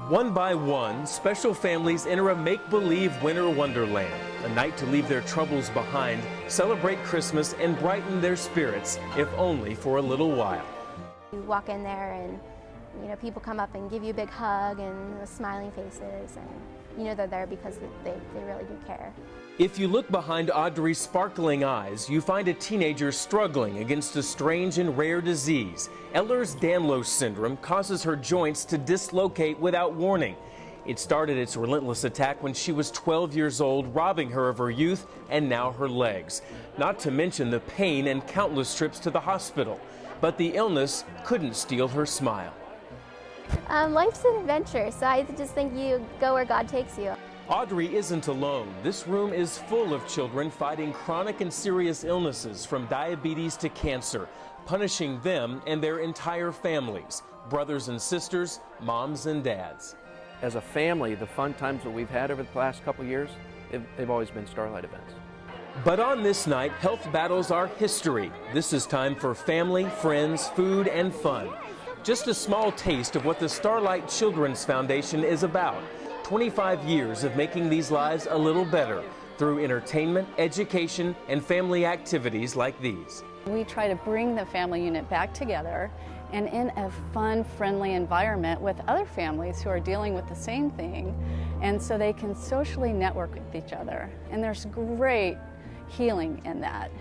One by one, special families enter a make-believe winter wonderland, a night to leave their troubles behind, celebrate Christmas, and brighten their spirits, if only for a little while. You walk in there and, people come up and give you a big hug and smiling faces, and they're there because they really do care. If you look behind Audrey's sparkling eyes, you find a teenager struggling against a strange and rare disease. Ehlers-Danlos syndrome causes her joints to dislocate without warning. It started its relentless attack when she was 12 years old, robbing her of her youth and now her legs. Not to mention the pain and countless trips to the hospital. But the illness couldn't steal her smile. Life's an adventure, so I just think you go where God takes you. Audrey isn't alone. This room is full of children fighting chronic and serious illnesses, from diabetes to cancer, punishing them and their entire families, brothers and sisters, moms and dads. As a family, the fun times that we've had over the past couple years, they've always been Starlight events. But on this night, health battles are history. This is time for family, friends, food, and fun. Just a small taste of what the Starlight Children's Foundation is about. 25 years of making these lives a little better through entertainment, education, and family activities like these. We try to bring the family unit back together and in a fun, friendly environment with other families who are dealing with the same thing, and so they can socially network with each other. And there's great healing in that.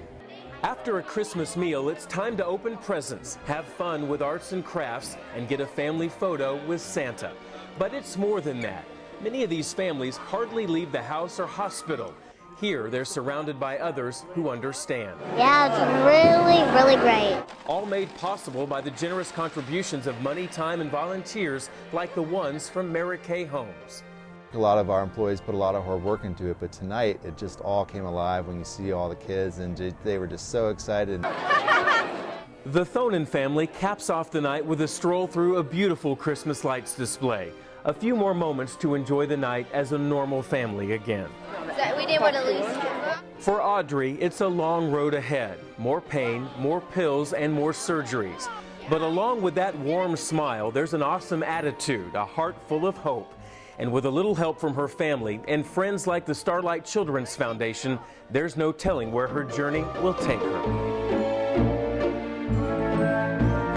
After a Christmas meal, it's time to open presents, have fun with arts and crafts, and get a family photo with Santa. But it's more than that. Many of these families hardly leave the house or hospital. Here, they're surrounded by others who understand. Yeah, it's really great. All made possible by the generous contributions of money, time, and volunteers like the ones from Mary Kay Homes. A lot of our employees put a lot of hard work into it, but tonight it just all came alive when you see all the kids, and they were just so excited. The Thonen family caps off the night with a stroll through a beautiful Christmas lights display. A few more moments to enjoy the night as a normal family again. We didn't want to lose. For Audrey, it's a long road ahead. More pain, more pills, and more surgeries. But along with that warm smile, there's an awesome attitude, a heart full of hope. And with a little help from her family and friends like the Starlight Children's Foundation, there's no telling where her journey will take her.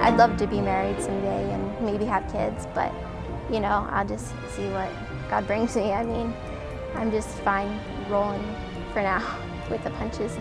I'd love to be married someday and maybe have kids, but I'll just see what God brings me. I mean, I'm just fine rolling for now with the punches.